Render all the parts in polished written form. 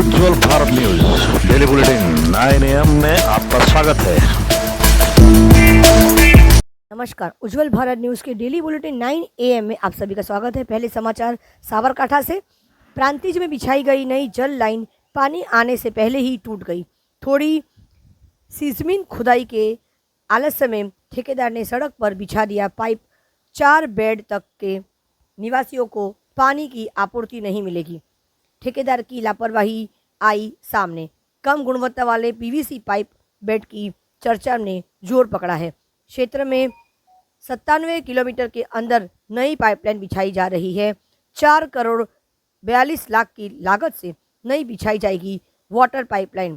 Ujjwal Bharat news daily bulletin 9 AM में आपका स्वागत है। नमस्कार, उज्जवल भारत न्यूज़ के डेली बुलेटिन 9 AM में आप सभी का स्वागत है। पहले समाचार साबरकांठा से। प्रांतिज में बिछाई गई नई जल लाइन पानी आने से पहले ही टूट गई। थोड़ी सीजमीन खुदाई के आलस्य में ठेकेदार ने सड़क पर बिछा दिया पाइप। 4 बेड तक के निवासियों को पानी की आपूर्ति नहीं मिलेगी। ठेकेदार की लापरवाही आई सामने। कम गुणवत्ता वाले पीवीसी पाइप बेड की चर्चा ने जोर पकड़ा है। क्षेत्र में 97 किलोमीटर के अंदर नई पाइपलाइन बिछाई जा रही है। 4 करोड़ 42 लाख की लागत से नई बिछाई जाएगी वाटर पाइपलाइन।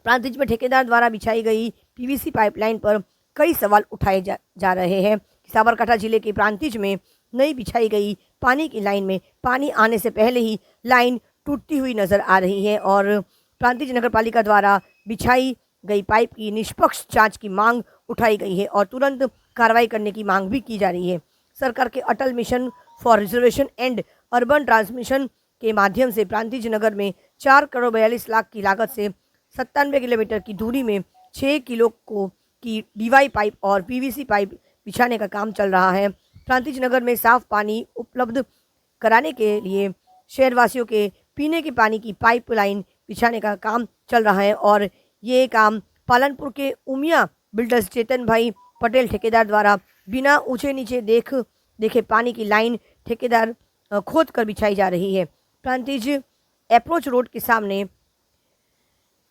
प्रांतिज में ठेकेदार द्वारा बिछाई गई पीवीसी पाइपलाइन पर कई सवाल उठाए जा रहे हैं। साबरकांठा जिले के प्रांतिज में नई बिछाई गई पानी की लाइन में पानी आने से पहले ही लाइन टूटती हुई नजर आ रही है और प्रांतिज नगरपालिका द्वारा बिछाई गई पाइप की निष्पक्ष जांच की मांग उठाई गई है और तुरंत कार्रवाई करने की मांग भी की जा रही है। सरकार के Atal mission for reservation and urban transmission के माध्यम से प्रांतिज नगर में 4 करोड़ 42 लाख की लागत से 97 किलोमीटर की दूरी में 6 किलो की डीवाई पाइप और पीवीसी पाइप बिछाने का काम चल रहा है। प्रांतिज नगर में साफ पानी उपलब्ध कराने के लिए शहरवासियों के पीने के पानी की पाइपलाइन बिछाने का काम चल रहा है और ये काम पालनपुर के उमिया बिल्डर्स चेतन भाई पटेल ठेकेदार द्वारा बिना ऊंचे नीचे देखे पानी की लाइन ठेकेदार खोद कर बिछाई जा रही है। प्रांतिज अप्रोच रोड के सामने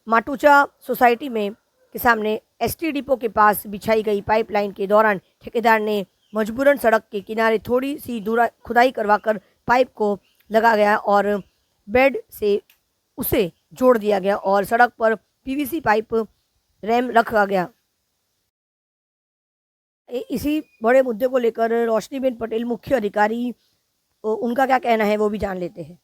माटूचा सोसाइटी में के सामने एसटी डिपो के पास बिछाई गई पाइपलाइन के दौरान ठेकेदार ने मजबूरन सड़क के किनारे थोड़ी सी दूर खुदाई करवाकर पाइप को लगा गया और बेड से उसे जोड़ दिया गया और सड़क पर पीवीसी पाइप रैम रखा गया। इसी बड़े मुद्दे को लेकर रोशनीबेन पटेल मुख्य अधिकारी, उनका क्या कहना है वो भी जान लेते हैं।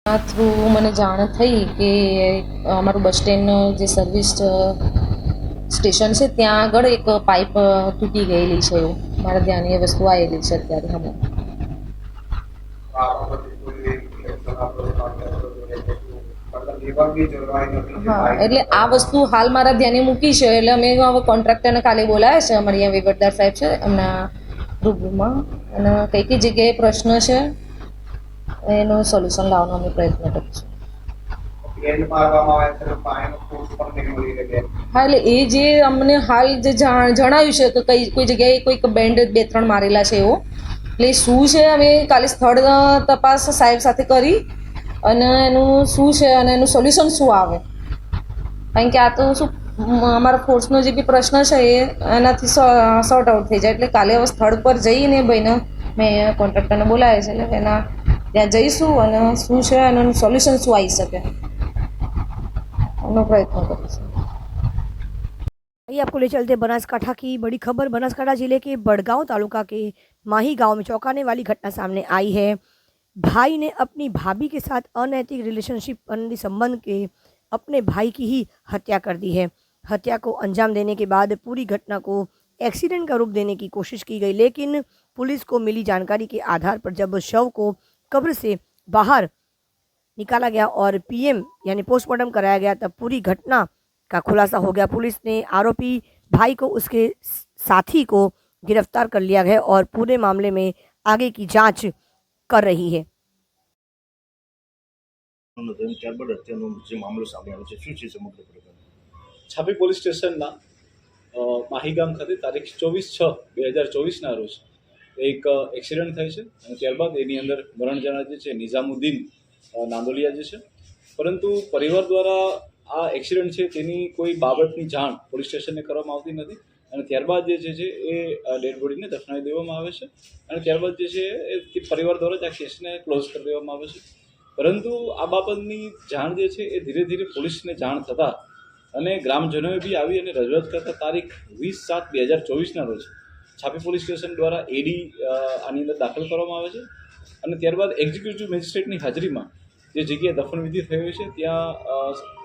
थ्रू મને જાણ થઈ કે અમારું બસ સ્ટેન્ડનો જે સર્વિસ સ્ટેશન છે ત્યાં આગળ એક પાઇપ તૂટી ગયેલી છે એવું મારા ધ્યાને એ વસ્તુ આવેલી છે અત્યારે હમણાં. હા એટલે આ વસ્તુ હાલ મારા ધ્યાને મૂકી છે એટલે અમે હવે કોન્ટ્રાક્ટરને કાલે બોલાવ્યા છે. અમારી અહીંયા વહીવટદાર સાહેબ છે એમના રૂબરૂમાં અને કઈ કઈ જગ્યાએ પ્રશ્ન છે એનો સોલ્યુશન લાવવાનો અમે પ્રયત્ન કરીશું. હા એટલે એ જે અમને હાલ જે જણાવ્યું છે કે કોઈ જગ્યાએ કોઈક બેન્ડ 2-3 મારેલા છે એવો એટલે શું છે અમે કાલે સ્થળ તપાસ સાહેબ સાથે કરી અને એનું શું છે અને એનું સોલ્યુશન શું આવે કારણ કે આ તો શું અમારા ફોર્સનો જે બી પ્રશ્ન છે એ એનાથી સોર્ટ આઉટ થઈ જાય એટલે કાલે હવે સ્થળ પર જઈને ભાઈને મેં કોન્ટ્રાક્ટરને બોલાવે છે એટલે એના ત્યાં જઈશું અને શું છે અને એનું સોલ્યુશન શું આવી શકે એનો પ્રયત્ન કરીશું. आइए आपको ले चलते बनासकांठा की बड़ी खबर। बनासकांठा जिले के बड़गांव तालुका के माही गांव में चौंकाने वाली घटना सामने आई है। भाई ने अपनी भाभी के साथ अनैतिक रिलेशनशिप संबंध के अपने भाई की ही हत्या कर दी है। हत्या को अंजाम देने के बाद पूरी घटना को एक्सीडेंट का रूप देने की कोशिश की गई, लेकिन पुलिस को मिली जानकारी के आधार पर जब शव को कब्र से बाहर निकाला गया और पीएम यानी पोस्टमार्टम कराया गया तब पूरी घटना का खुलासा हो गया। पुलिस ने आरोपी भाई को उसके साथी को गिरफ्तार कर लिया है और पूरे मामले में आगे की जांच कर रही है। છાપી પોલીસ સ્ટેશનના માહી ગામ ખાતે તારીખ 24/6/2024ના રોજ એક એક્સિડન્ટ થાય છે અને ત્યારબાદ એની અંદર મરણ જનાર જે છે નિઝામુદ્દીન નાંદોલિયા જે છે, પરંતુ પરિવાર દ્વારા આ એક્સિડન્ટ છે તેની કોઈ બાબતની જાણ પોલીસ સ્ટેશનને કરવામાં આવતી નથી અને ત્યારબાદ જે છે એ ડેડ બોડીને દફનાવી દેવામાં આવે છે અને ત્યારબાદ જે છે એ પરિવાર દ્વારા જ આ કેસને ક્લોઝ કરી દેવામાં આવે છે. પરંતુ આ બાબતની જાણ જે છે એ ધીરે ધીરે પોલીસને જાણ થતાં અને ગ્રામજનોએ બી આવી અને રજૂઆત કરતાં તારીખ 20/7/2024ના રોજ છાપી પોલીસ સ્ટેશન દ્વારા એડી આની અંદર દાખલ કરવામાં આવે છે અને ત્યારબાદ એક્ઝિક્યુટિવ મેજિસ્ટ્રેટની હાજરીમાં જે જગ્યાએ દફનવિધિ થઈ હોય છે ત્યાં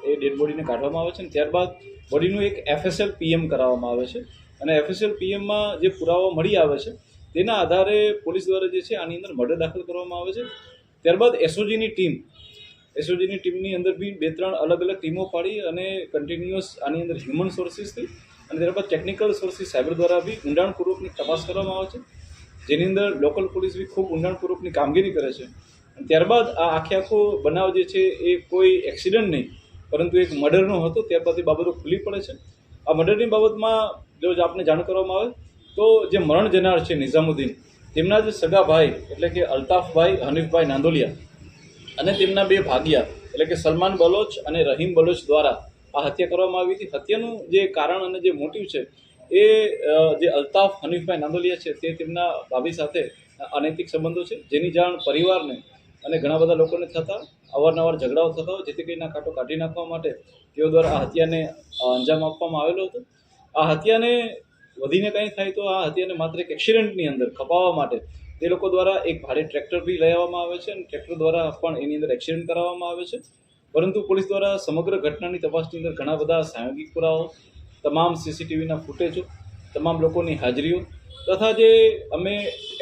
એ ડેડ બોડીને કાઢવામાં આવે છે અને ત્યારબાદ બોડીનું એક FSL PM કરાવવામાં આવે છે અને FSL PMમાં જે પુરાવા મળી આવે છે તેના આધારે પોલીસ દ્વારા જે છે આની અંદર મર્ડર દાખલ કરવામાં આવે છે ત્યારબાદ એસઓજીની ટીમની અંદર બી 2-3 અલગ અલગ ટીમો પાડી અને કન્ટિન્યુઅસ આની અંદર હ્યુમન સોર્સિસથી અને ત્યારબાદ ટેકનિકલ સોર્સિસ સાયબર દ્વારા બી ઊંડાણપૂર્વકની તપાસ કરવામાં આવે છે, જેની અંદર લોકલ પોલીસ બી ખૂબ ઊંડાણપૂર્વકની કામગીરી કરે છે. અને ત્યારબાદ આ આખો બનાવ જે છે એ કોઈ એક્સિડન્ટ નહીં પરંતુ એક મર્ડરનો હતો. ત્યારબાદ એ બાબતો ખુલ્લી પડે છે. આ મર્ડરની બાબતમાં જો આપને જાણ કરવામાં આવે તો જે મરણ જનાર છે નિઝામુદ્દીન, તેમના જ સગા ભાઈ એટલે કે અલ્તાફભાઈ હનીફભાઈ નાંદોલિયા અને તેમના 2 ભાગિયા એટલે કે સલમાન બલોચ અને રહીમ બલોચ દ્વારા આ હત્યા કરવામાં આવી હતી. હત્યાનું જે કારણ અને જે મોટિવ છે એ જે અલ્તાફ હનીફભાઈ નાંદોલિયા છે તે તેમના ભાભી સાથે અનૈતિક સંબંધો છે, જેની જાણ પરિવારને અને ઘણા બધા લોકોને થતાં અવારનવાર ઝઘડાઓ થતા હોય, જેથી કરીને કાંટો કાઢી નાખવા માટે તેઓ દ્વારા આ હત્યાને અંજામ આપવામાં આવેલો હતો. આ હત્યાને વધીને કંઈ થાય તો આ હત્યાને માત્ર એક એક્સિડન્ટની અંદર ખપાવવા માટે તે લોકો દ્વારા એક ભારે ટ્રેક્ટર બી લઈ આવવામાં આવે છે અને ટ્રેક્ટર દ્વારા પણ એની અંદર એક્સિડન્ટ કરાવવામાં આવે છે. પરંતુ પોલીસ દ્વારા સમગ્ર ઘટનાની તપાસની અંદર ઘણા બધા સાંયોગિક પુરાવાઓ, તમામ સીસીટીવીના ફૂટેજો, તમામ લોકોની હાજરીઓ તથા જે અમે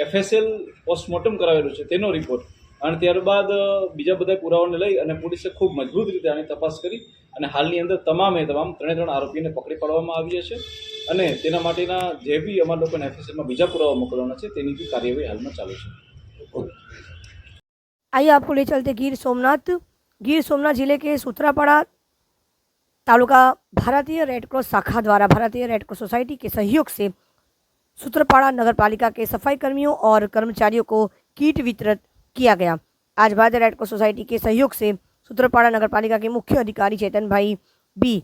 FSL પોસ્ટમોર્ટમ કરાવેલું છે તેનો રિપોર્ટ અને ત્યારબાદ બીજા બધા પુરાવાઓને લઈ અને પોલીસે ખૂબ મજબૂત રીતે આની તપાસ કરી અને હાલની અંદર તમામ 3 આરોપીને પકડી પાડવામાં આવ્યા છે અને તેના માટેના જે બી અમારા લોકોને FSLમાં બીજા પુરાવા મોકલવાના છે તેની બી કાર્યવાહી હાલમાં ચાલુ છે. आइए आपको ले चलते गिर सोमनाथ जिले के सूत्रापाड़ा तालुका भारतीय रेड क्रॉस शाखा द्वारा भारतीय रेड क्रॉस सोसाइटी के सहयोग से सूत्रपाड़ा नगर पालिका के सफाई कर्मियों और कर्मचारियों को किट वितरित किया गया. आज भारतीय रेड क्रॉस सोसाइटी के सहयोग से सूत्रपाड़ा नगर पालिका के मुख्य अधिकारी चेतन भाई बी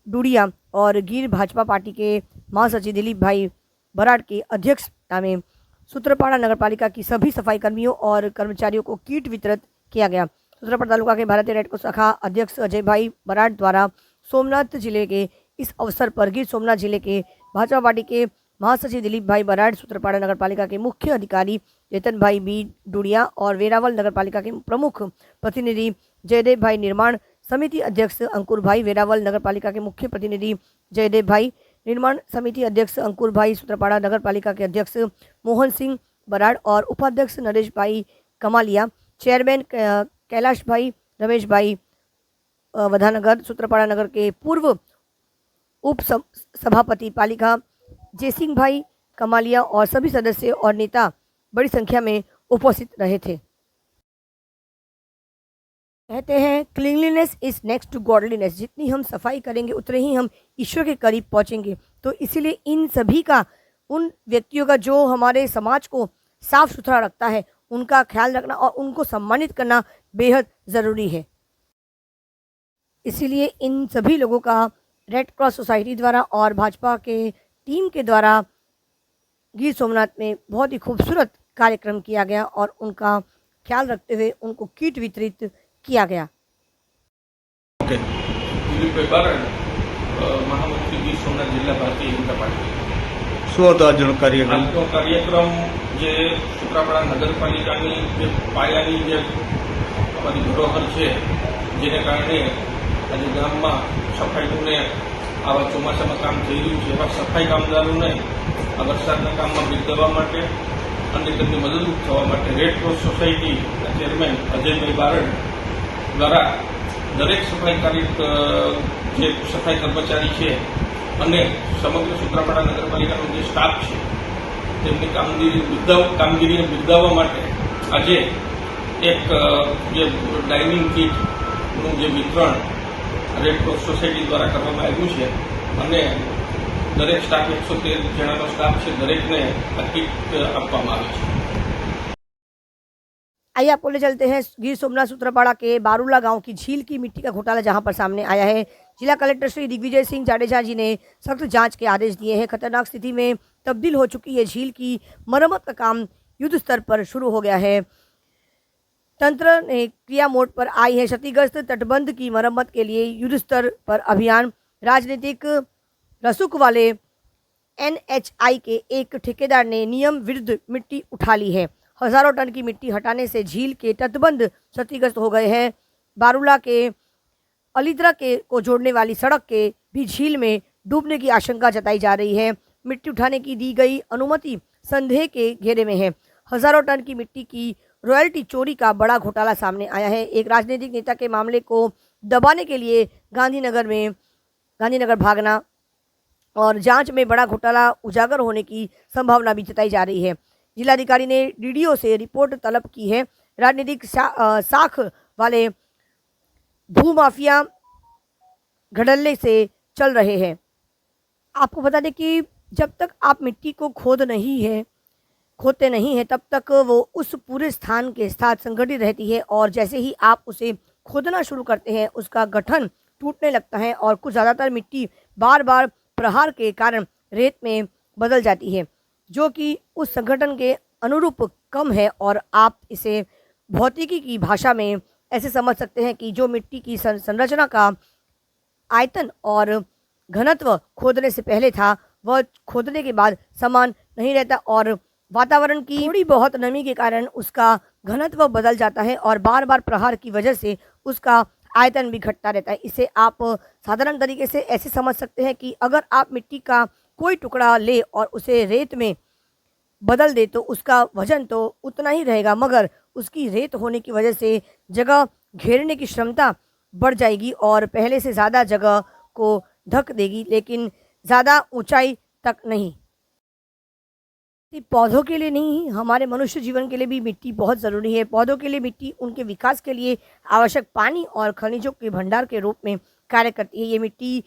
डूडिया और गिर भाजपा पार्टी के महासचिव दिलीप भाई बराड़ की अध्यक्षता में सूत्रपाड़ा नगर पालिका की सभी सफाई कर्मियों और कर्मचारियों को किट वितरित किया गया. सूत्रपाड़ा तालुका के भारतीय रेड क्रॉस शाखा अध्यक्ष अजय भाई बराड़ द्वारा सोमनाथ जिले के इस अवसर पर गिर सोमनाथ जिले के भाजपा पार्टी के महासचिव दिलीप भाई बराड़, सूत्रपाड़ा नगर पालिका के मुख्य अधिकारी चेतन भाई बी डूडिया और वेरावल नगर पालिका के प्रमुख प्रतिनिधि जयदेव भाई, निर्माण समिति अध्यक्ष अंकुर भाई वेरावल, नगर पालिका के मुख्य प्रतिनिधि जयदेव भाई, निर्माण समिति अध्यक्ष अंकुर भाई, सूत्रपाड़ा नगर पालिका के अध्यक्ष मोहन सिंह बराड़ और उपाध्यक्ष नरेश भाई कमालिया, चेयरमैन कैलाश भाई, रमेश भाई वधानगर, सूत्रपाड़ा नगर के पूर्व उप सभापति पालिका जयसिंह भाई कमालिया और सभी सदस्य और नेता बड़ी संख्या में उपस्थित रहे थे. कहते हैं cleanliness is next to godliness. जितनी हम सफाई करेंगे उतने ही हम ईश्वर के करीब पहुंचेंगे. तो इसीलिए इन सभी का, उन व्यक्तियों का जो हमारे समाज को साफ सुथरा रखता है, उनका ख्याल रखना और उनको सम्मानित करना बेहद ज़रूरी है. इसीलिए इन सभी लोगों का रेड क्रॉस सोसाइटी द्वारा और भाजपा के टीम के द्वारा गिर सोमनाथ में बहुत ही खूबसूरत कार्यक्रम किया गया और उनका ख्याल रखते हुए उनको किट वितरित किया गया. દિલીપભાઈ બારડ, મહામંત્રી ગીર સોમનાથ જિલ્લા ભારતીય જનતા પાર્ટી. શું હતો આજનો કાર્યક્રમ? આજનો કાર્યક્રમ જે સૂત્રાપાડા નગરપાલિકાની જે પાયાની જે અમારી ધરોહર છે, જેને કારણે આજે ગામમાં સફાઈનું આવા ચોમાસામાં કામ થઈ રહ્યું છે, એવા સફાઈ કામદારોને આ વરસાદના કામમાં બિરદાવવા માટે અને તેમને મદદરૂપ થવા માટે રેડ ક્રોસ સોસાયટીના ચેરમેન અજયભાઈ બારડ દ્વારા દરેક જે સફાઈ કર્મચારી છે અને સમગ્ર સૂત્રાપાડા નગરપાલિકાનો જે સ્ટાફ છે તેમની કામગીરીને બિરદાવવા માટે આજે એક જે ડાઇનિંગ કીટનું જે વિતરણ રેડ ક્રોસ સોસાયટી દ્વારા કરવામાં આવ્યું છે અને દરેક સ્ટાફ 113 જણાનો સ્ટાફ છે, દરેકને આ કીટ આપવામાં આવી છે. आइए आपको ले चलते हैं गिर सोमनाथ सूत्रपाड़ा के बारूला गांव की झील की मिट्टी का घोटाला जहां पर सामने आया है. जिला कलेक्टर श्री दिग्विजय सिंह जाडेजा जी ने सख्त जांच के आदेश दिए हैं. खतरनाक स्थिति में तब्दील हो चुकी है झील की मरम्मत का काम युद्ध स्तर पर शुरू हो गया है. तंत्र ने क्रिया मोड पर आई है. क्षतिग्रस्त तटबंध की मरम्मत के लिए युद्ध स्तर पर अभियान. राजनीतिक रसूख वाले NHI के एक ठेकेदार ने नियम विरुद्ध मिट्टी उठा ली है. हजारों टन की मिट्टी हटाने से झील के तटबंध क्षतिग्रस्त हो गए हैं. बारूला के अलीद्रा के को जोड़ने वाली सड़क के भी झील में डूबने की आशंका जताई जा रही है. मिट्टी उठाने की दी गई अनुमति संदेह के घेरे में है. हजारों टन की मिट्टी की रॉयल्टी चोरी का बड़ा घोटाला सामने आया है। एक राजनीतिक नेता के मामले को दबाने के लिए गांधीनगर भागना और जांच में बड़ा घोटाला उजागर होने की संभावना भी जताई जा रही है। जिलाधिकारी ने डीडीओ से रिपोर्ट तलब की है। राजनीतिक साख वाले भूमाफिया घड़ल्ले से चल रहे हैं। आपको बता दें कि जब तक आप मिट्टी को खोदते नहीं है तब तक वो उस पूरे स्थान के साथ संगठित रहती है, और जैसे ही आप उसे खोदना शुरू करते हैं उसका गठन टूटने लगता है और कुछ ज़्यादातर मिट्टी बार बार प्रहार के कारण रेत में बदल जाती है, जो कि उस संगठन के अनुरूप कम है। और आप इसे भौतिकी की भाषा में ऐसे समझ सकते हैं कि जो मिट्टी की संरचना का आयतन और घनत्व खोदने से पहले था वह खोदने के बाद समान नहीं रहता, और वातावरण की थोड़ी बहुत नमी के कारण उसका घनत्व बदल जाता है और बार बार प्रहार की वजह से उसका आयतन भी घटता रहता है। इसे आप साधारण तरीके से ऐसे समझ सकते हैं कि अगर आप मिट्टी का कोई टुकड़ा ले और उसे रेत में बदल दे तो उसका वजन तो उतना ही रहेगा, मगर उसकी रेत होने की वजह से जगह घेरने की क्षमता बढ़ जाएगी और पहले से ज़्यादा जगह को ढक देगी, लेकिन ज़्यादा ऊंचाई तक नहीं। पौधों के लिए नहीं, हमारे मनुष्य जीवन के लिए भी मिट्टी बहुत ज़रूरी है। पौधों के लिए मिट्टी उनके विकास के लिए आवश्यक पानी और खनिजों के भंडार के रूप में कार्य करती है। ये मिट्टी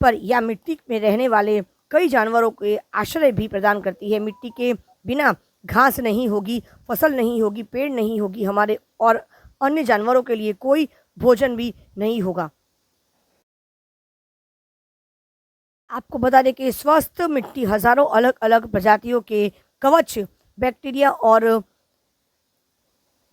पर या मिट्टी में रहने वाले कई जानवरों के आश्रय भी प्रदान करती है। मिट्टी के बिना घास नहीं होगी, फसल नहीं होगी, पेड़ नहीं होगी, हमारे और अन्य जानवरों के लिए कोई भोजन भी नहीं होगा। आपको बता दें कि स्वस्थ मिट्टी हजारों अलग अलग प्रजातियों के कवच, बैक्टीरिया और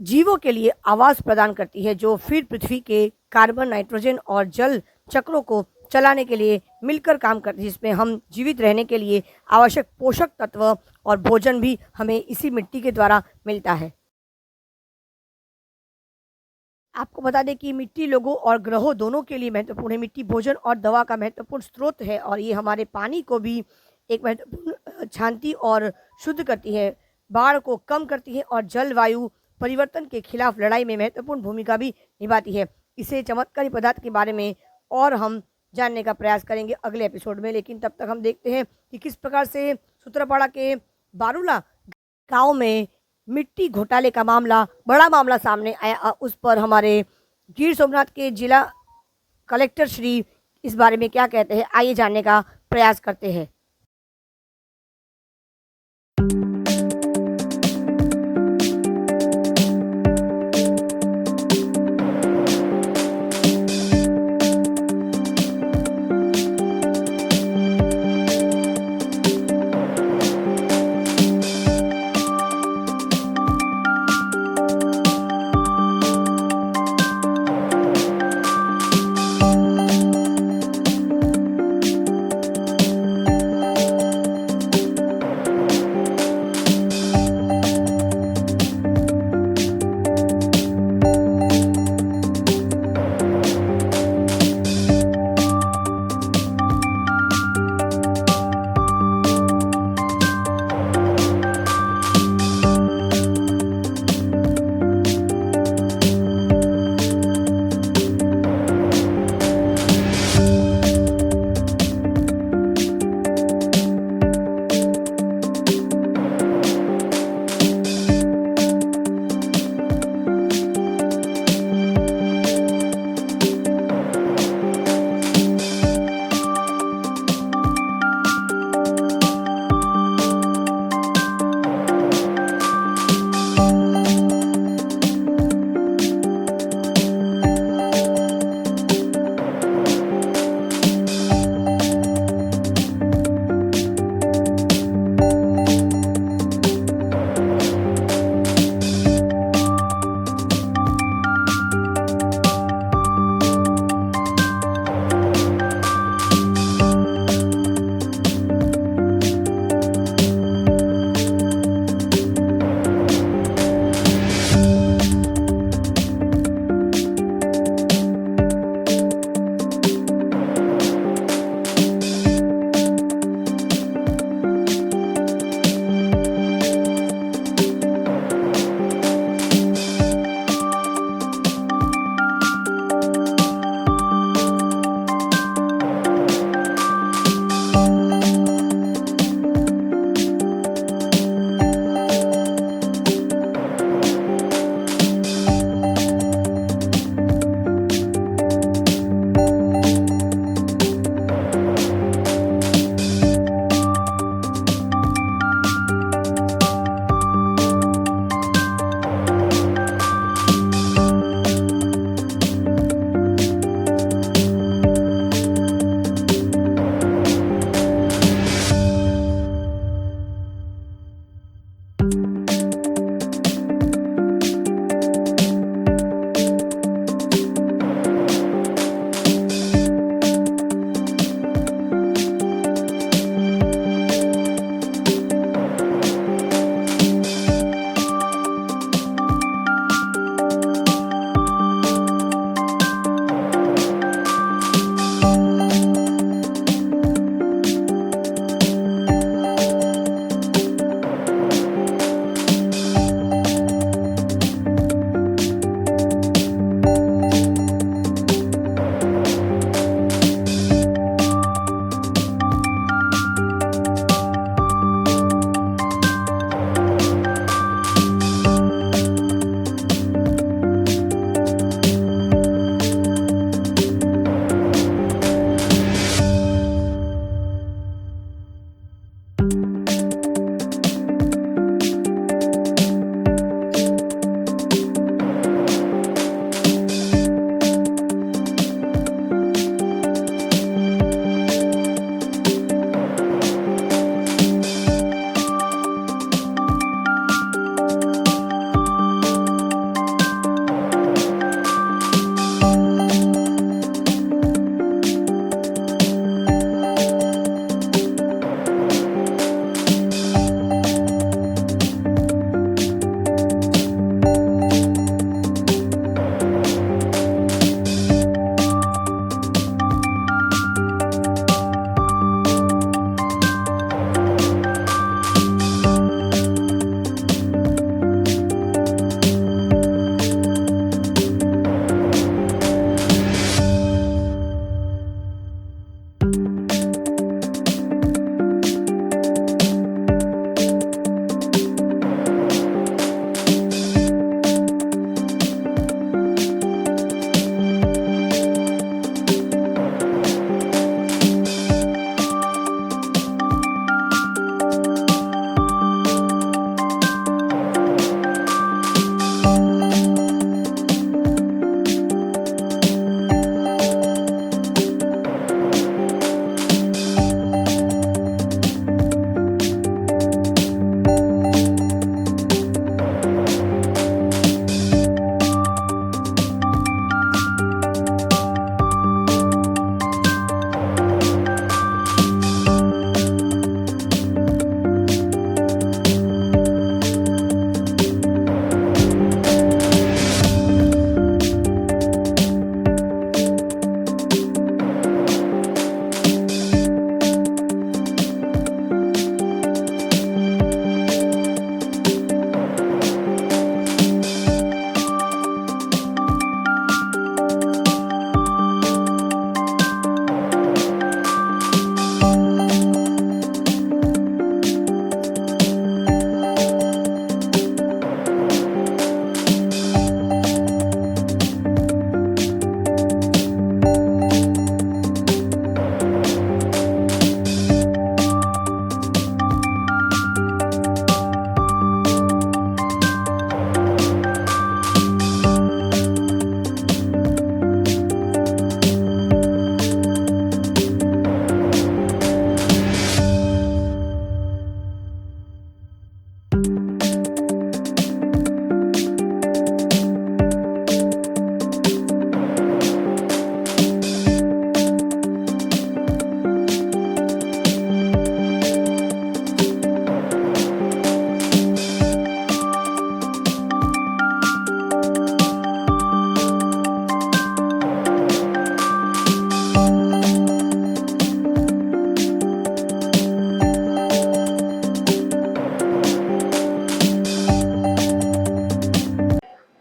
जीवों के लिए आवास प्रदान करती है, जो फिर पृथ्वी के कार्बन, नाइट्रोजन और जल चक्रों को चलाने के लिए मिलकर काम करती है, जिसमें हम जीवित रहने के लिए आवश्यक पोषक तत्व और भोजन भी हमें इसी मिट्टी के द्वारा मिलता है। आपको बता दें कि मिट्टी लोगों और ग्रहों दोनों के लिए महत्वपूर्ण है। मिट्टी भोजन और दवा का महत्वपूर्ण स्रोत है और ये हमारे पानी को भी एक महत्वपूर्ण छानती और शुद्ध करती है, बाढ़ को कम करती है और जलवायु परिवर्तन के खिलाफ लड़ाई में महत्वपूर्ण भूमिका भी निभाती है। इसे चमत्कारी पदार्थ के बारे में और हम जानने का प्रयास करेंगे अगले एपिसोड में, लेकिन तब तक हम देखते हैं कि किस प्रकार से सूत्रापाड़ा के बारूला गांव में मिट्टी घोटाले का बड़ा मामला सामने आया। उस पर हमारे गिर सोमनाथ के जिला कलेक्टर श्री इस बारे में क्या कहते हैं, आइए जानने का प्रयास करते हैं।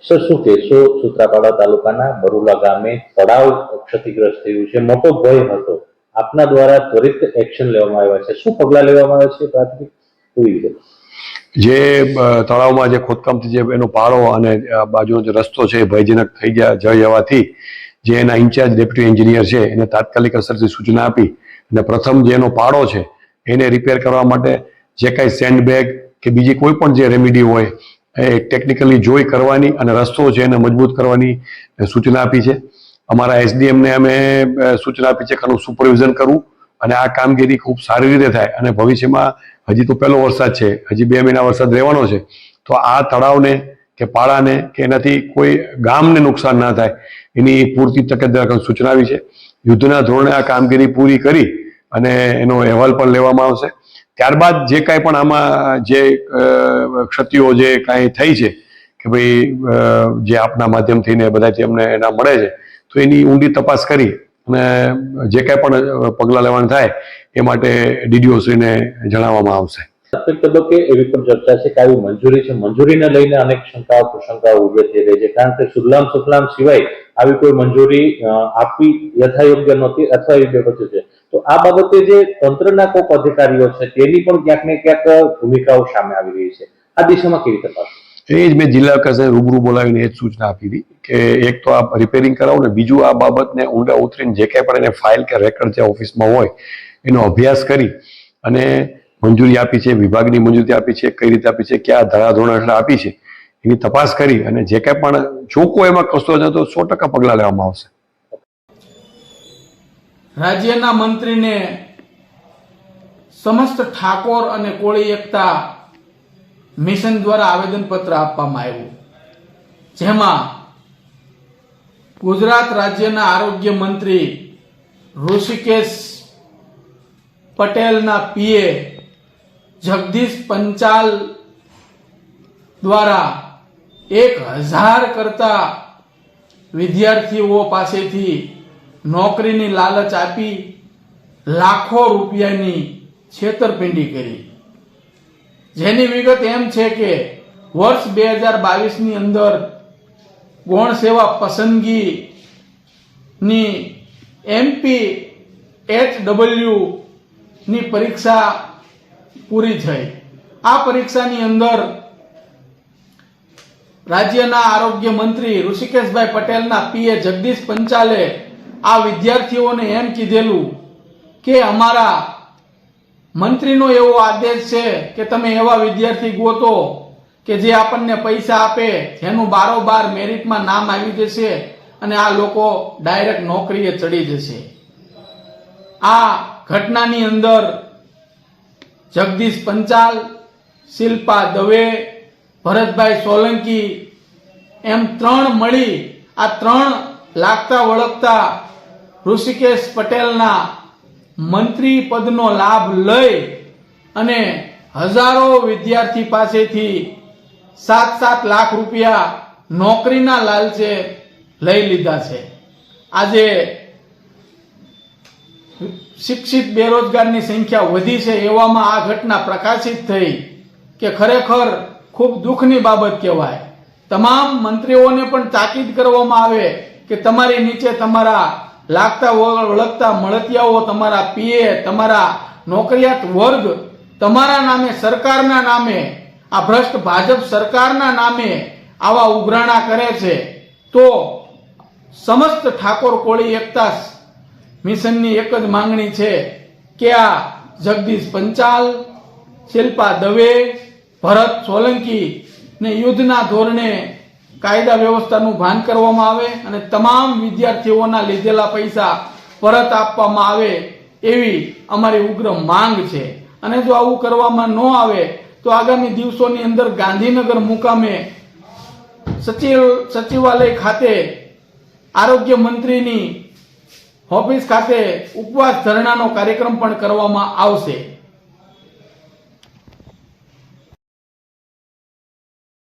સર, શું કહેશો? સૂત્રાપાડા તાલુકાના બરુલા ગામે તળાવ ક્ષતિગ્રસ્ત થયું છે, મોટો ભય હતો. આપના દ્વારા ત્વરિત એક્શન લેવામાં આવ્યા છે. શું પગલાં લેવામાં આવ્યા છે પ્રાથમિક? જે તળાવમાં જે ખોદકામથી જે એનો પાળો અને બાજુનો જે રસ્તો છે એ ભયજનક થઈ જવાથી જે એના ઇન્ચાર્જ ડેપ્યુટી એન્જિનિયર છે એને તાત્કાલિક અસરથી સૂચના આપી અને પ્રથમ જે એનો પાળો છે એને રિપેર કરવા માટે જે કાંઈ સેન્ડબેગ કે બીજી કોઈ પણ જે રેમેડી હોય એ ટેકનિકલી જોઈ કરવાની અને રસ્તો છે એને મજબૂત કરવાની સૂચના આપી છે. અમારા એસડીએમને અમે સૂચના આપી છે કે આનું સુપરવિઝન કરવું અને આ કામગીરી ખૂબ સારી રીતે થાય અને ભવિષ્યમાં હજી તો પહેલો વરસાદ છે, હજી 2 મહિના વરસાદ રહેવાનો છે, તો આ તળાવને કે પાળાને કે એનાથી કોઈ ગામને નુકસાન ના થાય એની પૂરતી તકેદારી સૂચના આવી છે. યુદ્ધના ધોરણે આ કામગીરી પૂરી કરી અને એનો અહેવાલ પણ લેવામાં આવશે. ત્યારબાદ જે કાંઈ પણ આમાં જે ક્ષતિઓ જે કાંઈ થઈ છે કે ભાઈ જે આપના માધ્યમથી ને બધાથી અમને એના મળે છે તો એની ઊંડી તપાસ કરી અને જે કાંઈ પણ પગલાં લેવાનું થાય એ માટે ડીડીઓશ્રીને જણાવવામાં આવશે. પ્રાથમિક તબક્કે એવી પણ ચર્ચા છે કે આવી મંજૂરી છે, મંજૂરીને લઈને અનેક શંકાઓ કુશંકાઓ ઉભી થઈ રહી છે, કારણ કે સુજલામ સુફલામ સિવાય આવી કોઈ મંજૂરી આપવી યથાયોગ્ય નહોતી અથવા યોગ્ય બચ્યું છે. તો આ બાબતે જે તંત્રના કોઈક અધિકારીઓ છે તેની પણ ક્યાંક ને ક્યાંક ભૂમિકાઓ સામે આવી રહી છે. આ દિશામાં કેવી તપાસ? એ જ મેં જિલ્લા કક્ષાએ રૂબરૂ બોલાવીને એ જ સૂચના આપી હતી કે એક તો આ રિપેરિંગ કરાવો ને બીજું આ બાબતને ઊંડા ઉતરીને જે કાંઈ પણ એને ફાઇલ કે રેકર્ડ જે ઓફિસમાં હોય એનો અભ્યાસ કરી અને મંજૂરી આપી છે, વિભાગની મંજૂરી આપી છે, કઈ રીતે આપી છે, ક્યાં ધારાધોરણ આપી છે એની તપાસ કરી અને જે કાંઈ પણ જો કોઈ એમાં કસતો છે તો 100% પગલાં લેવામાં આવશે. રાજ્યના મંત્રીને સમસ્ત ઠાકોર અને કોળી એકતા મિશન દ્વારા આવેદનપત્ર આપવામાં આવ્યું, જેમાં ગુજરાત રાજ્યના આરોગ્ય મંત્રી ઋષિકેશ પટેલના પીએ જગદીશ પંચાલ દ્વારા 1000 કરતા વિદ્યાર્થીઓ પાસેથી નોકરીની લાલચ આપી લાખો રૂપિયાની છેતરપિંડી કરી, જેની વિગત એમ છે કે વર્ષ 2022ની અંદર ગૌણ સેવા પસંદગીની MPHW ની પરીક્ષા પૂરી થઈ. આ પરીક્ષાની અંદર રાજ્યના આરોગ્ય મંત્રી ઋષિકેશભાઈ પટેલના પીએ જગદીશ પંચાલે આ વિદ્યાર્થીઓને એમ કીધેલું કે અમારા મંત્રીનો એવો આદેશ છે કે તમે એવા વિદ્યાર્થી ગોતો કે જે આપણને પૈસા આપે, જેનું બારોબાર મેરિટમાં નામ આવી જશે અને આ લોકો ડાયરેક્ટ નોકરીએ ચડી જશે. આ ઘટનાની અંદર જગદીશ પંચાલ, શિલ્પા દવે, ભરતભાઈ સોલંકી એમ 3 મળી આ 3 લાગતા વળગતા ઋષિકેશ પટેલના મંત્રી પદનો લાભ લઈ અને હજારો વિદ્યાર્થી પાસેથી 7-7 લાખ રૂપિયા નોકરીના લાલચે લઈ લીધા છે. આજે શિક્ષિત બેરોજગારની સંખ્યા વધી છે, એવામાં આ ઘટના પ્રકાશિત થઈ કે ખરેખર ખૂબ દુઃખની બાબત કહેવાય. તમામ મંત્રીઓને પણ તાકીદ કરવામાં આવે કે તમારી નીચે તમારા લાગતા વળગતા મળતિયાઓ, તમારા પીએ, તમારા નોકરિયાત વર્ગ તમારા નામે, સરકારના નામે, આ ભ્રષ્ટ ભાજપ સરકારના નામે આવા ઉઘરાણા કરે છે. તો સમસ્ત ઠાકોર કોળી એકતા મિશનની એક જ માંગણી છે કે આ જગદીશ પંચાલ, શિલ્પા દવે, ભરત સોલંકી ને યુદ્ધના ધોરણે કાયદા વ્યવસ્થાનું ભાન કરવામાં આવે અને તમામ વિદ્યાર્થીઓના લીધેલા પૈસા પરત આપવામાં આવે એવી અમારી ઉગ્ર માંગ છે. અને જો આવું કરવામાં ન આવે તો આગામી દિવસોની અંદર ગાંધીનગર મુકામે સચિવાલય ખાતે આરોગ્ય મંત્રીની ઓફિસ ખાતે ઉપવાસ ધરણાનો કાર્યક્રમ પણ કરવામાં આવશે.